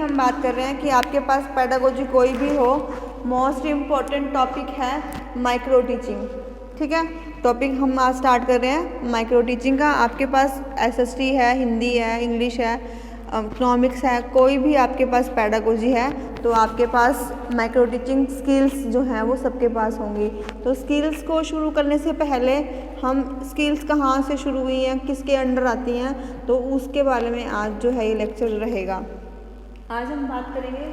हम बात कर रहे हैं कि आपके पास पेडागोजी कोई भी हो, मोस्ट इम्पॉर्टेंट टॉपिक है माइक्रो टीचिंग। ठीक है, टॉपिक हम आज स्टार्ट कर रहे हैं माइक्रो टीचिंग का। आपके पास एसएसटी है, हिंदी है, इंग्लिश है, इकोनॉमिक्स है, कोई भी आपके पास पेडागोजी है तो आपके पास माइक्रो टीचिंग स्किल्स जो हैं वो सबके पास होंगी। तो स्किल्स को शुरू करने से पहले हम स्किल्स कहाँ से शुरू हुई हैं, किसके अंडर आती हैं, तो उसके बारे में आज जो है ये लेक्चर रहेगा। आज हम बात करेंगे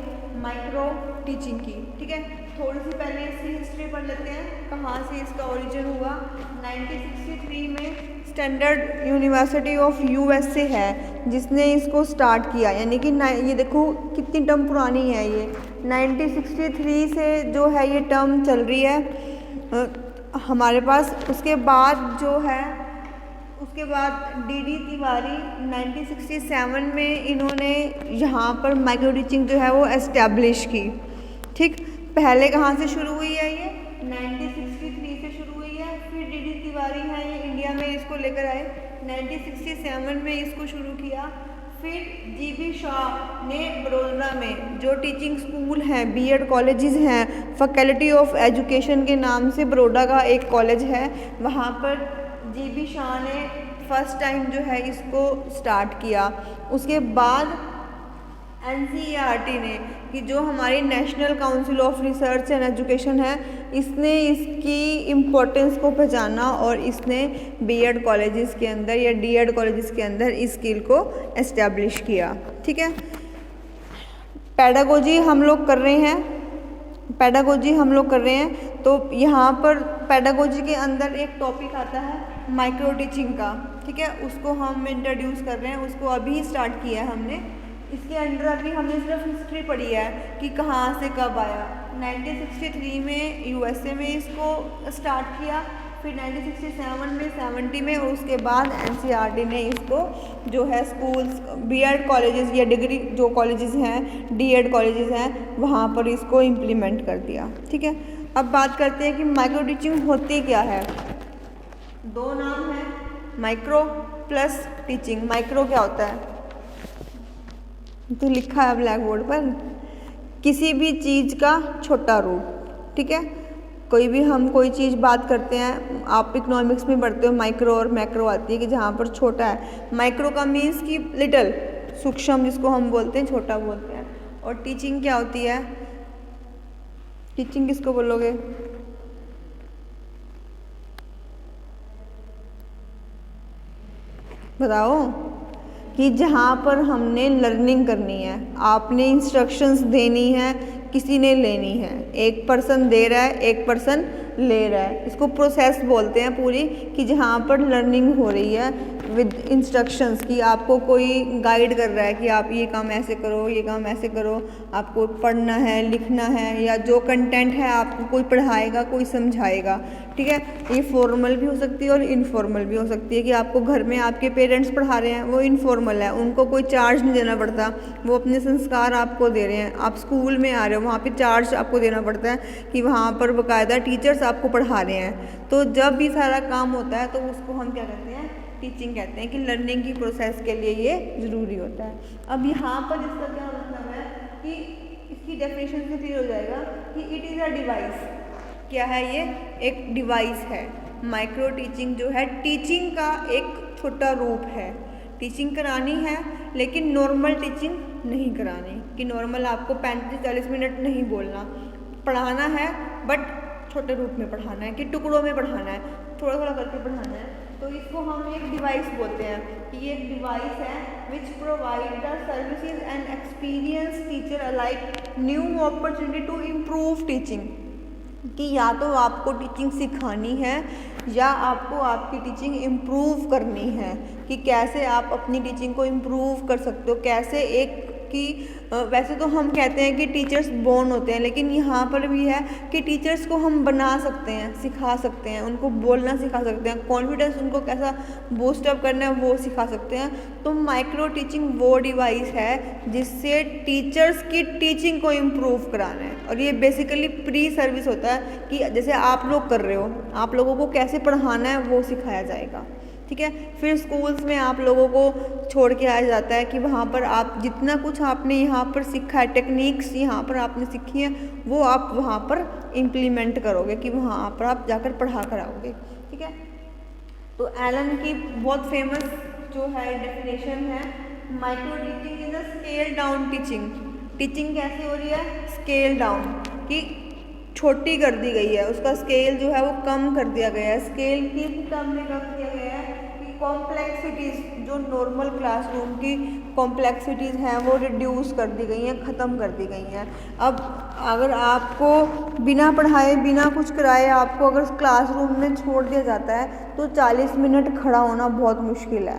माइक्रो टीचिंग की। ठीक है, थोड़ी सी पहले इसकी हिस्ट्री पढ़ लेते हैं, कहाँ से इसका ओरिजिन हुआ। 1963 में स्टैंडर्ड यूनिवर्सिटी ऑफ यूएसए है जिसने इसको स्टार्ट किया, यानी कि ये देखो कितनी टर्म पुरानी है ये। 1963 से जो है ये टर्म चल रही है हमारे पास। उसके बाद डीडी तिवारी 1967 में इन्होंने यहाँ पर माइक्रो टीचिंग जो है वो एस्टैब्लिश की। ठीक, पहले कहाँ से शुरू हुई है ये 1963 से शुरू हुई है। फिर डीडी तिवारी हैं ये इंडिया में इसको लेकर आए, 1967 में इसको शुरू किया। फिर जीबी शाह ने बड़ौदा में जो टीचिंग स्कूल हैं, बीएड कॉलेजेस हैं, फैकल्टी ऑफ एजुकेशन के नाम से बड़ौदा का एक कॉलेज है, वहाँ पर जीबी शाह ने फर्स्ट टाइम जो है इसको स्टार्ट किया। उसके बाद एनसीईआरटी ने, कि जो हमारी national council of research and education है, इसने इसकी इम्पोर्टेंस को पहचाना और इसने बीएड कॉलेजेस के अंदर या डीएड कॉलेजेस के अंदर इस स्किल को एस्टैब्लिश किया। ठीक है, पेडागोजी हम लोग कर रहे हैं, तो यहाँ पर पेडागोजी के अंदर एक टॉपिक आता है माइक्रो टीचिंग का। ठीक है, उसको हम इंट्रोड्यूस कर रहे हैं, उसको अभी स्टार्ट किया है हमने। इसके अंदर अभी हमने सिर्फ हिस्ट्री पढ़ी है कि कहाँ से कब आया। 1963 में यूएसए में इसको स्टार्ट किया, फिर 1967 में, 70 में, और उसके बाद एनसीईआरटी ने इसको जो है स्कूल्स, बीएड कॉलेजेस या डिग्री जो कॉलेजेस हैं, डीएड कॉलेजेस हैं, वहाँ पर इसको इम्प्लीमेंट कर दिया। ठीक है, अब बात करते हैं कि माइक्रो टीचिंग होती क्या है। दो नाम है, माइक्रो प्लस टीचिंग। माइक्रो क्या होता है तो लिखा है ब्लैक बोर्ड पर, किसी भी चीज़ का छोटा रूप। ठीक है, कोई चीज़ बात करते हैं, आप इकोनॉमिक्स में पढ़ते हो, माइक्रो और मैक्रो आती है कि जहाँ पर छोटा है। माइक्रो का मीन्स कि लिटिल, सूक्ष्म, जिसको हम बोलते हैं, छोटा बोलते हैं। और टीचिंग क्या होती है, टीचिंग किसको बोलोगे, बताओ, कि जहाँ पर हमने लर्निंग करनी है, आपने इंस्ट्रक्शंस देनी है, किसी ने लेनी है। एक पर्सन दे रहा है, एक पर्सन ले रहा है, इसको प्रोसेस बोलते हैं पूरी, कि जहाँ पर लर्निंग हो रही है विद इंस्ट्रक्शंस, कि आपको कोई गाइड कर रहा है कि आप ये काम ऐसे करो, ये काम ऐसे करो, आपको पढ़ना है, लिखना है, या जो कंटेंट है आपको कोई पढ़ाएगा, कोई समझाएगा। ठीक है, ये फॉर्मल भी हो सकती है और इनफॉर्मल भी हो सकती है, कि आपको घर में आपके पेरेंट्स पढ़ा रहे हैं, वो इनफॉर्मल है, उनको कोई चार्ज नहीं देना पड़ता, वो अपने संस्कार आपको दे रहे हैं। आप स्कूल में आ रहे हो, वहाँ पे चार्ज आपको देना पड़ता है कि वहाँ पर बाकायदा टीचर्स आपको पढ़ा रहे हैं। तो जब भी सारा काम होता है तो उसको हम क्या कहते हैं, टीचिंग कहते हैं, कि लर्निंग की प्रोसेस के लिए ये ज़रूरी होता है। अब यहाँ पर इसका क्या मतलब है कि इसकी डेफिनेशन से क्लियर हो जाएगा कि इट इज़ अ डिवाइस। क्या है ये, एक डिवाइस है। माइक्रो टीचिंग जो है टीचिंग का एक छोटा रूप है। टीचिंग करानी है लेकिन नॉर्मल टीचिंग नहीं करानी, कि नॉर्मल आपको 35-40 मिनट नहीं बोलना, पढ़ाना है बट छोटे रूप में पढ़ाना है, कि टुकड़ों में पढ़ाना है, थोड़ा थोड़ा करके पढ़ाना है। तो इसको हम एक डिवाइस बोलते हैं, कि ये एक डिवाइस है which provide the services and experience teacher alike new opportunity to improve teaching, कि या तो आपको टीचिंग सिखानी है या आपको आपकी टीचिंग इम्प्रूव करनी है, कि कैसे आप अपनी टीचिंग को इम्प्रूव कर सकते हो, कैसे एक कि वैसे तो हम कहते हैं कि टीचर्स बोर्न होते हैं, लेकिन यहाँ पर भी है कि टीचर्स को हम बना सकते हैं, सिखा सकते हैं, उनको बोलना सिखा सकते हैं, कॉन्फिडेंस उनको कैसा बूस्ट अप करना है वो सिखा सकते हैं। तो माइक्रो टीचिंग वो डिवाइस है जिससे टीचर्स की टीचिंग को इम्प्रूव कराना है, और ये बेसिकली प्री सर्विस होता है, कि जैसे आप लोग कर रहे हो, आप लोगों को कैसे पढ़ाना है वो सिखाया जाएगा। ठीक है। फिर स्कूल्स में आप लोगों को छोड़ के आया जाता है कि वहाँ पर आप जितना कुछ आपने यहाँ पर सीखा है, टेक्निक्स यहाँ पर आपने सीखी हैं, वो आप वहाँ पर इम्प्लीमेंट करोगे कि वहाँ पर आप जाकर पढ़ा कर आओगे, ठीक है। तो एलन की बहुत फेमस जो है डेफिनेशन है, micro teaching is a scale down teaching. Teaching कैसे हो रही है? स्केल डाउन, कि छोटी कर दी गई है, उसका स्केल जो है वो कम कर दिया गया है। स्केल की टर्म में कम किया गया है कि कॉम्प्लेक्सिटीज़, जो नॉर्मल क्लासरूम की कॉम्प्लेक्सिटीज़ हैं वो रिड्यूस कर दी गई हैं, ख़त्म कर दी गई हैं। अब अगर आपको बिना पढ़ाए बिना कुछ कराए आपको अगर क्लासरूम में छोड़ दिया जाता है तो 40 मिनट खड़ा होना बहुत मुश्किल है,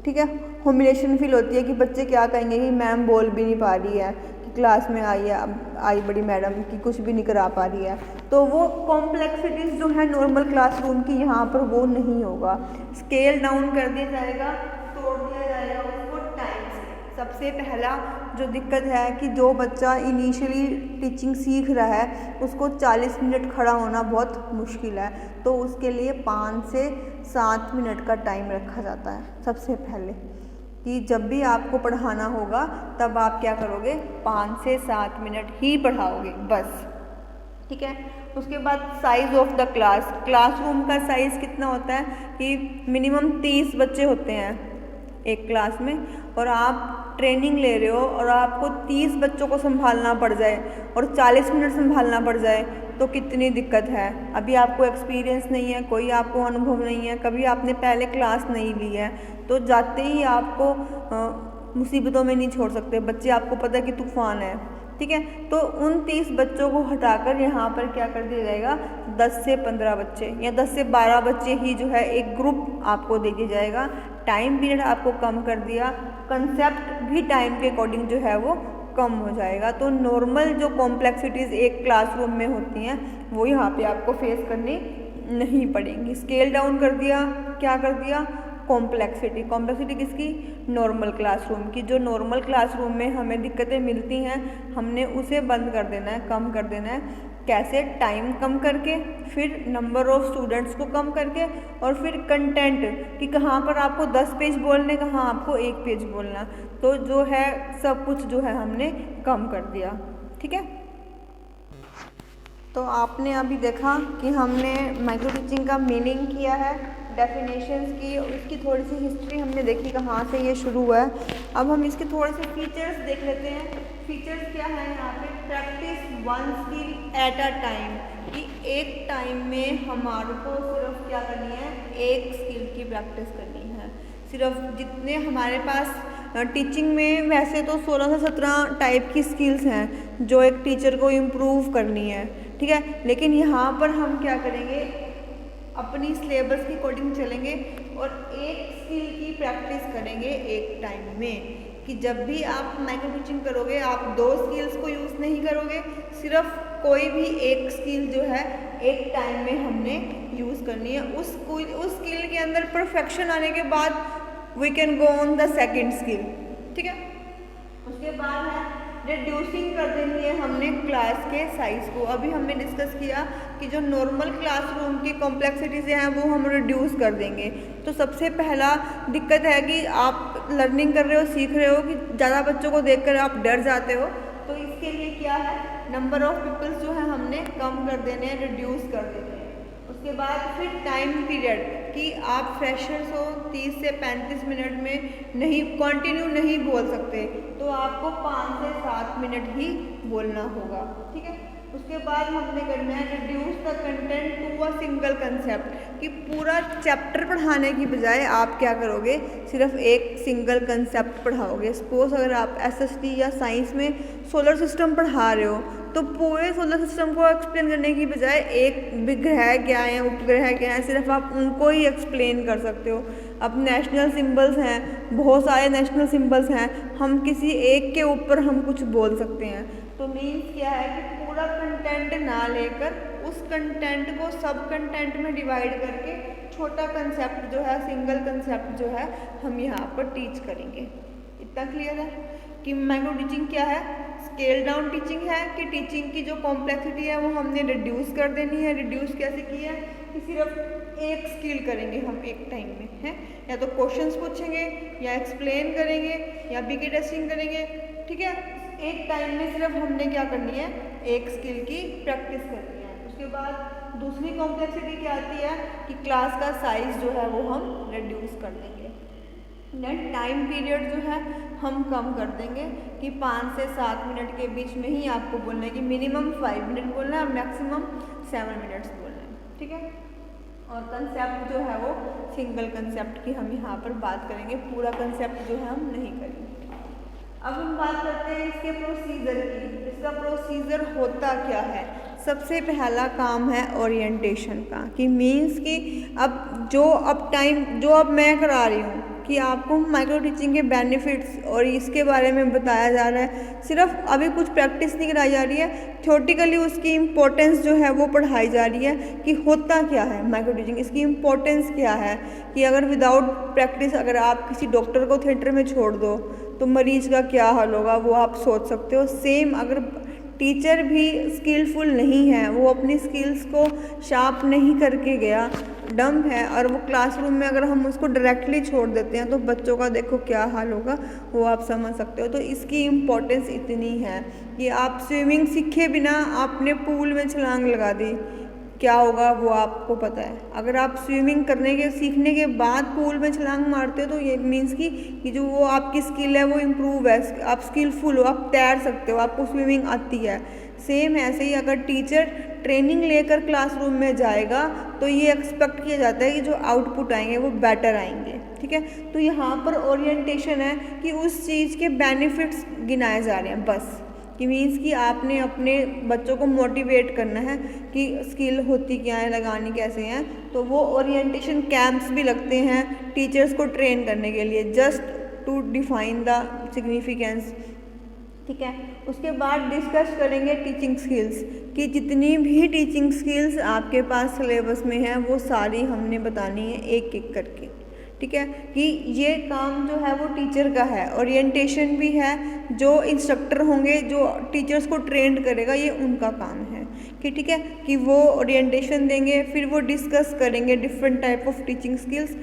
ठीक है। ह्यूमिलेशन फील होती है कि बच्चे क्या कहेंगे कि मैम बोल भी नहीं पा रही है, कि क्लास में आई बड़ी मैडम कि कुछ भी नहीं करा पा रही है। तो वो कॉम्प्लेक्सिटीज़ जो है नॉर्मल क्लासरूम की यहाँ पर वो नहीं होगा, स्केल डाउन कर दिया जाएगा, तोड़ दिया जाएगा उसको टाइम से। सबसे पहला जो दिक्कत है कि जो बच्चा इनिशियली टीचिंग सीख रहा है उसको 40 मिनट खड़ा होना बहुत मुश्किल है, तो उसके लिए 5 से 7 मिनट का टाइम रखा जाता है सबसे पहले, कि जब भी आपको पढ़ाना होगा तब आप क्या करोगे, 5 से 7 मिनट ही पढ़ाओगे बस, ठीक है। उसके बाद size of the class, classroom का साइज़ कितना होता है कि मिनिमम 30 बच्चे होते हैं एक क्लास में, और आप ट्रेनिंग ले रहे हो और आपको 30 बच्चों को संभालना पड़ जाए और 40 मिनट संभालना पड़ जाए तो कितनी दिक्कत है। अभी आपको एक्सपीरियंस नहीं है, कोई आपको अनुभव नहीं है, कभी आपने पहले क्लास नहीं ली है, तो जाते ही आपको मुसीबतों में नहीं छोड़ सकते। बच्चे आपको पता है कि तूफान है, ठीक है। तो उन 30 बच्चों को हटाकर यहाँ पर क्या कर दिया जाएगा, 10 से 15 बच्चे या 10 से 12 बच्चे ही जो है एक ग्रुप आपको दे दिया जाएगा। टाइम पीरियड आपको कम कर दिया, कंसेप्ट भी टाइम के अकॉर्डिंग जो है वो कम हो जाएगा। तो नॉर्मल जो कॉम्प्लेक्सिटीज़ एक क्लासरूम में होती हैं वो यहाँ पे आपको फेस करनी नहीं पड़ेंगी। स्केल डाउन कर दिया, क्या कर दिया, कॉम्प्लेक्सिटी। कॉम्प्लेक्सिटी किसकी, नॉर्मल क्लासरूम की। जो नॉर्मल क्लासरूम में हमें दिक्कतें मिलती हैं हमने उसे बंद कर देना है, कम कर देना है। कैसे, टाइम कम करके, फिर नंबर ऑफ़ स्टूडेंट्स को कम करके, और फिर कंटेंट कि कहाँ पर आपको 10 पेज बोलने, कहाँ आपको 1 पेज बोलना, तो जो है सब कुछ जो है हमने कम कर दिया, ठीक है। तो आपने अभी देखा कि हमने माइक्रो टीचिंग का मीनिंग किया है, डेफिनेशंस की, उसकी थोड़ी सी हिस्ट्री हमने देखी कहाँ से ये शुरू हुआ है। अब हम इसके थोड़े से फीचर्स देख लेते हैं। फीचर्स क्या है यहाँ पे, practice 1 skill at a time, कि एक टाइम में हमारे को सिर्फ क्या करनी है, एक स्किल की प्रैक्टिस करनी है। सिर्फ जितने हमारे पास टीचिंग में वैसे तो 16 से 17 टाइप की स्किल्स हैं जो एक टीचर को इम्प्रूव करनी है, ठीक है। लेकिन यहाँ पर हम क्या करेंगे, अपनी सिलेबस के अकॉर्डिंग चलेंगे और एक स्किल की प्रैक्टिस करेंगे एक टाइम में। कि जब भी आप माइक्रो टीचिंग करोगे आप 2 स्किल्स को यूज़ नहीं करोगे, सिर्फ कोई भी एक स्किल जो है एक टाइम में हमने यूज़ करनी है। उस स्किल के अंदर परफेक्शन आने के बाद we can go on the second skill, ठीक है। उसके बाद है रिड्यूसिंग कर देनी है हमने क्लास के साइज़ को। अभी हमने डिस्कस किया कि जो नॉर्मल क्लासरूम की कॉम्प्लेक्सिटीज़ हैं वो हम रिड्यूस कर देंगे। तो सबसे पहला दिक्कत है कि आप लर्निंग कर रहे हो, सीख रहे हो, कि ज़्यादा बच्चों को देखकर आप डर जाते हो, तो इसके लिए क्या है, नंबर ऑफ़ पीपल्स जो है हमने कम कर देने हैं, रिड्यूस कर देने हैं। उसके बाद फिर टाइम पीरियड, कि आप फ्रेशर्स हो 30 से 35 मिनट में नहीं कंटिन्यू नहीं बोल सकते, तो आपको 5 से 7 मिनट ही बोलना होगा, ठीक है। उसके बाद हमने करना है reduce the content to a single concept, कि पूरा चैप्टर पढ़ाने की बजाय आप क्या करोगे, सिर्फ एक सिंगल कंसेप्ट पढ़ाओगे। सपोज अगर आप एसएसटी या साइंस में सोलर सिस्टम पढ़ा रहे हो तो पूरे सोलर सिस्टम को एक्सप्लेन करने की बजाय एक ग्रह क्या है, उपग्रह क्या है, सिर्फ आप उनको ही एक्सप्लेन कर सकते हो। अब नेशनल सिंबल्स हैं, बहुत सारे नेशनल सिंबल्स हैं, हम किसी एक के ऊपर हम कुछ बोल सकते हैं। तो मीन्स क्या है कि पूरा कंटेंट ना लेकर उस कंटेंट को सब कंटेंट में डिवाइड करके छोटा कंसेप्ट जो है, सिंगल कंसेप्ट जो है, हम यहाँ पर टीच करेंगे। इतना क्लियर है कि माइक्रो टीचिंग क्या है, स्केल डाउन टीचिंग है, कि टीचिंग की जो कॉम्प्लेक्सिटी है वो हमने रिड्यूस कर देनी है। रिड्यूस कैसे की है कि सिर्फ एक स्किल करेंगे हम एक टाइम में, है या तो क्वेश्चंस पूछेंगे या एक्सप्लेन करेंगे या बीके टेस्टिंग करेंगे, ठीक है। एक टाइम में सिर्फ हमने क्या करनी है, एक स्किल की प्रैक्टिस करनी है। उसके बाद दूसरी कॉम्प्लेक्सिटी क्या आती है कि क्लास का साइज जो है वो हम रिड्यूस कर देंगे, देन टाइम पीरियड जो है हम कम कर देंगे कि 5 से 7 मिनट के बीच में ही आपको बोलना है कि मिनिमम 5 मिनट बोलना है और मैक्सिमम 7 मिनट्स बोलना है, ठीक है। और कंसेप्ट जो है वो सिंगल कंसेप्ट की हम यहाँ पर बात करेंगे, पूरा कंसेप्ट जो है हम नहीं करेंगे। अब हम बात करते हैं इसके प्रोसीजर की। इसका प्रोसीजर होता क्या है? सबसे पहला काम है ओरिएंटेशन का, कि मीन्स कि अब मैं करा रही हूँ कि आपको माइक्रो टीचिंग के बेनिफिट्स और इसके बारे में बताया जा रहा है, सिर्फ अभी कुछ प्रैक्टिस नहीं कराई जा रही है, थ्योरेटिकली उसकी इम्पोर्टेंस जो है वो पढ़ाई जा रही है कि होता क्या है माइक्रो टीचिंग, इसकी इम्पोर्टेंस क्या है। कि अगर विदाउट प्रैक्टिस अगर आप किसी डॉक्टर को थिएटर में छोड़ दो तो मरीज का क्या हाल होगा वो आप सोच सकते हो। सेम अगर टीचर भी स्किलफुल नहीं है, वो अपनी स्किल्स को शार्प नहीं करके गया, डम है, और वो क्लासरूम में अगर हम उसको डायरेक्टली छोड़ देते हैं तो बच्चों का देखो क्या हाल होगा, वो आप समझ सकते हो। तो इसकी इम्पोर्टेंस इतनी है कि आप स्विमिंग सीखे बिना आपने पूल में छलांग लगा दी, क्या होगा वो आपको पता है। अगर आप स्विमिंग सीखने के बाद पूल में छलांग मारते हो तो ये मीन्स कि जो वो आपकी स्किल है वो इम्प्रूव है, आप स्किलफुल हो, आप तैर सकते हो, आपको स्विमिंग आती है। सेम ऐसे ही अगर टीचर ट्रेनिंग लेकर क्लासरूम में जाएगा तो ये एक्सपेक्ट किया जाता है कि जो आउटपुट आएंगे वो बेटर आएंगे, ठीक है। तो यहाँ पर ओरिएंटेशन है कि उस चीज़ के बेनिफिट्स गिनाए जा रहे हैं बस, कि मीन्स कि आपने अपने बच्चों को मोटिवेट करना है कि स्किल होती क्या है, लगानी कैसे हैं। तो वो ओरिएंटेशन कैंप्स भी लगते हैं टीचर्स को ट्रेन करने के लिए, just to define the significance, ठीक है। उसके बाद डिस्कस करेंगे टीचिंग स्किल्स, कि जितनी भी टीचिंग स्किल्स आपके पास सिलेबस में है वो सारी हमने बतानी है एक एक करके, ठीक है। कि ये काम जो है वो टीचर का है, ओरिएंटेशन भी है, जो इंस्ट्रक्टर होंगे जो टीचर्स को ट्रेंड करेगा ये उनका काम है कि ठीक है, कि वो ओरिएंटेशन देंगे, फिर वो डिस्कस करेंगे different type of teaching skills,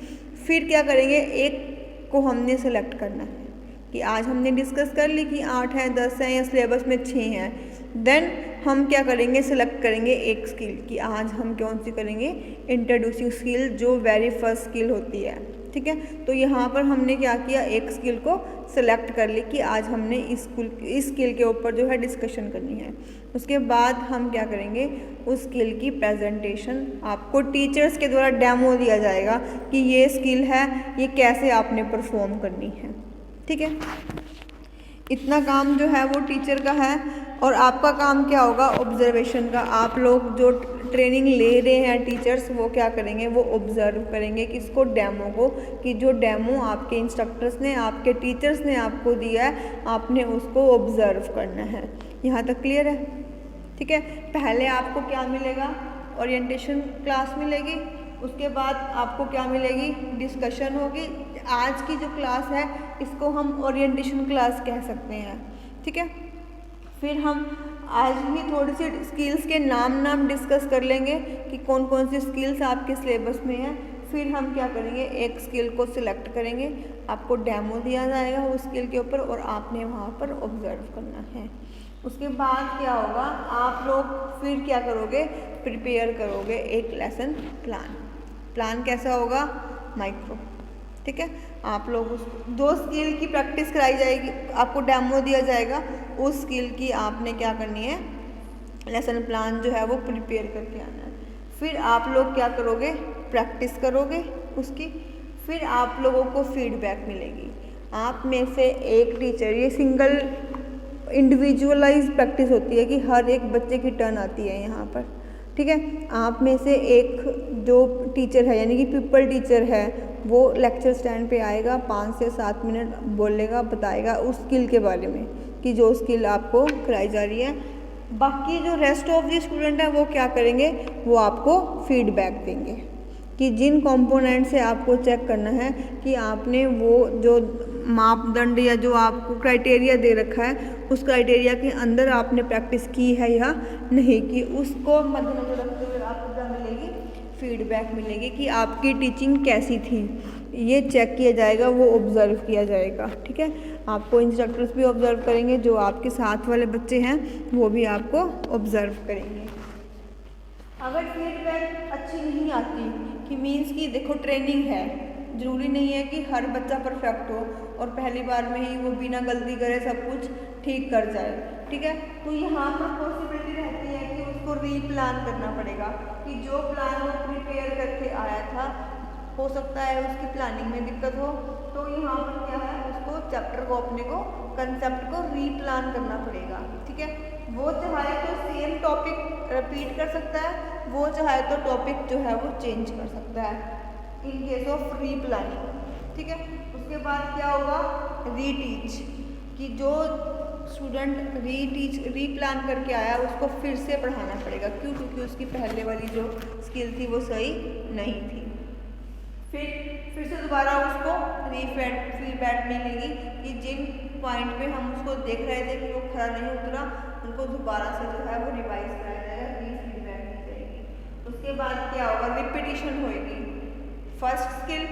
फिर क्या करेंगे, एक को हमने सेलेक्ट करना है कि आज हमने डिस्कस कर ली कि 8 हैं, 10 हैं या सिलेबस में 6 हैं, देन हम क्या करेंगे, सेलेक्ट करेंगे एक स्किल कि आज हम कौन सी करेंगे, इंट्रोड्यूसिंग स्किल, जो वेरी फर्स्ट स्किल होती है, ठीक है। तो यहाँ पर हमने क्या किया, एक स्किल को सेलेक्ट कर ली कि आज हमने इस स्किल के ऊपर जो है डिस्कशन करनी है। उसके बाद हम क्या करेंगे, उस स्किल की प्रेजेंटेशन आपको टीचर्स के द्वारा डेमो दिया जाएगा कि ये स्किल है, ये कैसे आपने परफॉर्म करनी है, ठीक है। इतना काम जो है वो टीचर का है, और आपका काम क्या होगा, ऑब्जर्वेशन का। आप लोग जो ट्रेनिंग ले रहे हैं टीचर्स, वो क्या करेंगे, वो ऑब्जर्व करेंगे किसको, डेमो को, कि जो डेमो आपके इंस्ट्रक्टर्स ने, आपके टीचर्स ने आपको दिया है, आपने उसको ऑब्जर्व करना है। यहाँ तक क्लियर है, ठीक है। पहले आपको क्या मिलेगा, ओरिएंटेशन क्लास मिलेगी, उसके बाद आपको क्या मिलेगी, डिस्कशन होगी। आज की जो क्लास है इसको हम ओरिएंटेशन क्लास कह सकते हैं, ठीक है। फिर हम आज भी थोड़ी सी स्किल्स के नाम डिस्कस कर लेंगे कि कौन कौन सी स्किल्स आपके सिलेबस में हैं। फिर हम क्या करेंगे, एक स्किल को सिलेक्ट करेंगे, आपको डेमो दिया जाएगा उस स्किल के ऊपर और आपने वहाँ पर ऑब्जर्व करना है। उसके बाद क्या होगा, आप लोग फिर क्या करोगे, प्रिपेयर करोगे एक लेसन प्लान कैसा होगा, माइक्रो, ठीक है। आप लोग उस 2 स्किल की प्रैक्टिस कराई जाएगी, आपको डेमो दिया जाएगा, उस स्किल की आपने क्या करनी है, लेसन प्लान जो है वो प्रिपेयर करके आना है। फिर आप लोग क्या करोगे, प्रैक्टिस करोगे उसकी, फिर आप लोगों को फीडबैक मिलेगी। आप में से एक टीचर, ये सिंगल इंडिविजुअलाइज प्रैक्टिस होती है कि हर एक बच्चे की टर्न आती है यहाँ पर, ठीक है। आप में से एक जो टीचर है यानी कि पीपल टीचर है, वो लेक्चर स्टैंड पे आएगा, 5 से 7 मिनट बोलेगा, बताएगा उस स्किल के बारे में कि जो स्किल आपको कराई जा रही है। बाकी जो रेस्ट ऑफ द स्टूडेंट है वो क्या करेंगे, वो आपको फीडबैक देंगे कि जिन कंपोनेंट से आपको चेक करना है कि आपने वो जो मापदंड या जो आपको क्राइटेरिया दे रखा है उस क्राइटेरिया के अंदर आपने प्रैक्टिस की है या नहीं की, उसको मद्देनजर रखते हुए आपको क्या मिलेगी, फीडबैक मिलेगी कि आपकी टीचिंग कैसी थी, ये चेक किया जाएगा, वो ऑब्ज़र्व किया जाएगा। ठीक है, आपको इंस्ट्रक्टर्स भी ऑब्ज़र्व करेंगे, जो आपके साथ वाले बच्चे हैं वो भी आपको ऑब्ज़र्व करेंगे। अगर फीडबैक अच्छी नहीं आती कि मीन्स कि देखो ट्रेनिंग है, ज़रूरी नहीं है कि हर बच्चा परफेक्ट हो और पहली बार में ही वो बिना गलती करे सब कुछ ठीक कर जाए। ठीक है, तो यहाँ पर पॉसिबिलिटी रहती है कि उसको रीप्लान करना पड़ेगा कि जो प्लान वो प्रिपेयर करके आया था, हो सकता है उसकी प्लानिंग में दिक्कत हो, तो यहाँ पर क्या है, उसको चैप्टर को अपने को कंसेप्ट को रीप्लान करना पड़ेगा। ठीक है, वो चाहे तो सेम टॉपिक रिपीट कर सकता है, वो चाहे तो टॉपिक जो है वो चेंज कर सकता है इन केस ऑफ रीप्लानिंग। ठीक है, उसके बाद क्या होगा, रीटीच, कि जो स्टूडेंट रीप्लान करके आया उसको फिर से पढ़ाना पड़ेगा। क्यों? क्योंकि उसकी पहले वाली जो स्किल थी वो सही नहीं थी। फिर से दोबारा उसको फीडबैक मिलेगी कि जिन पॉइंट पे हम उसको देख रहे थे कि वो खरा नहीं उतरा, उनको दोबारा से जो है वो रिवाइज कराया जाएगा, फीडबैक दी जाएगी। उसके बाद क्या होगा, रिपीटिशन होएगी, फर्स्ट स्किल,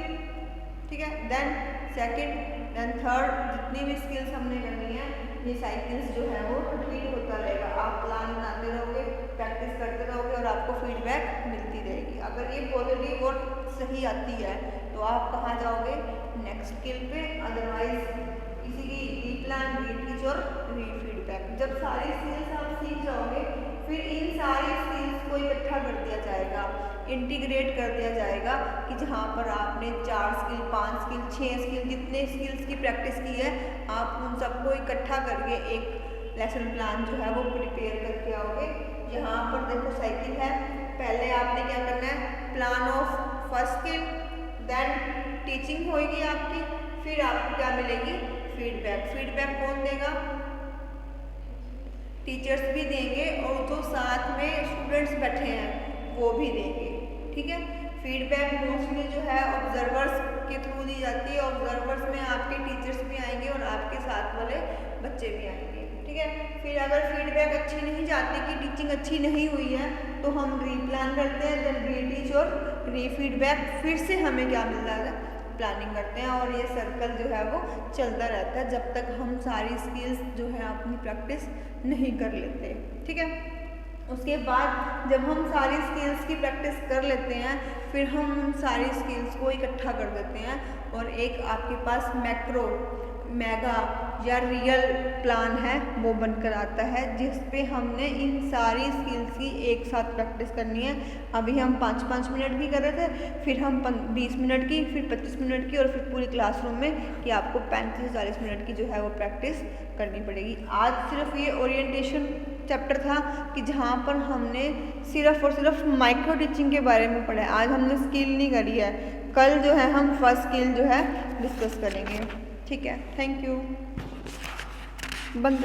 ठीक है, देन सेकंड, देन थर्ड, जितनी भी स्किल्स हमने करनी है ये साइकिल्स जो है वो रिपीट होता रहेगा। आप प्लान बनाते रहोगे, प्रैक्टिस करते रहोगे और आपको फीडबैक मिलती रहेगी। अगर ये पॉजिटिव और सही आती है तो आप कहाँ जाओगे, नेक्स्ट स्किल पे, अदरवाइज इसी की रीप्लान, रीटीच और रीफीडबैक। जब सारी स्किल्स आप सीख जाओगे फिर इन सारी स्किल्स को इकट्ठा कर दिया जाएगा, इंटीग्रेट कर दिया जाएगा कि जहाँ पर आपने 4 स्किल, 5 स्किल, 6 स्किल, जितने स्किल्स की प्रैक्टिस की है आप उन सबको इकट्ठा करके एक लेसन प्लान जो है वो प्रिपेयर करके आओगे। यहाँ पर देखो साइकिल है, पहले आपने क्या करना है, plan of first skill, then teaching होएगी आपकी, फिर आपको क्या मिलेगी, फीडबैक। फीडबैक कौन देगा, टीचर्स भी देंगे और जो साथ में स्टूडेंट्स बैठे हैं वो भी देंगे। ठीक है, फीडबैक मोस्टली जो है ऑब्जर्वर्स के थ्रू दी जाती है। ऑब्जर्वर्स में आपके टीचर्स भी आएंगे और आपके साथ वाले बच्चे भी आएंगे। ठीक है, फिर अगर फीडबैक अच्छी नहीं जाती कि टीचिंग अच्छी नहीं हुई है तो हम रीप्लान करते हैं, देन रीटीच और रीफीडबैक, फिर से हमें क्या मिल जाता है, प्लानिंग करते हैं और ये सर्कल जो है वो चलता रहता है जब तक हम सारी स्किल्स जो है अपनी प्रैक्टिस नहीं कर लेते। ठीक है, उसके बाद जब हम सारी स्किल्स की प्रैक्टिस कर लेते हैं फिर हम उन सारी स्किल्स को इकट्ठा कर देते हैं और एक आपके पास मैक्रो, मेगा या रियल प्लान है वो बनकर आता है, जिस पे हमने इन सारी स्किल्स की एक साथ प्रैक्टिस करनी है। अभी हम 5-5 मिनट की कर रहे थे, फिर हम 20 मिनट की, फिर 25 मिनट की और फिर पूरी क्लासरूम में कि आपको 35 से 40 मिनट की जो है वो प्रैक्टिस करनी पड़ेगी। आज सिर्फ ये ओरिएंटेशन चैप्टर था कि जहाँ पर हमने सिर्फ और सिर्फ माइक्रो टीचिंग के बारे में पढ़ा है। आज हमने स्किल नहीं करी है, कल जो है हम फर्स्ट स्किल जो है डिस्कस करेंगे। ठीक है, थैंक यू, बंद कर।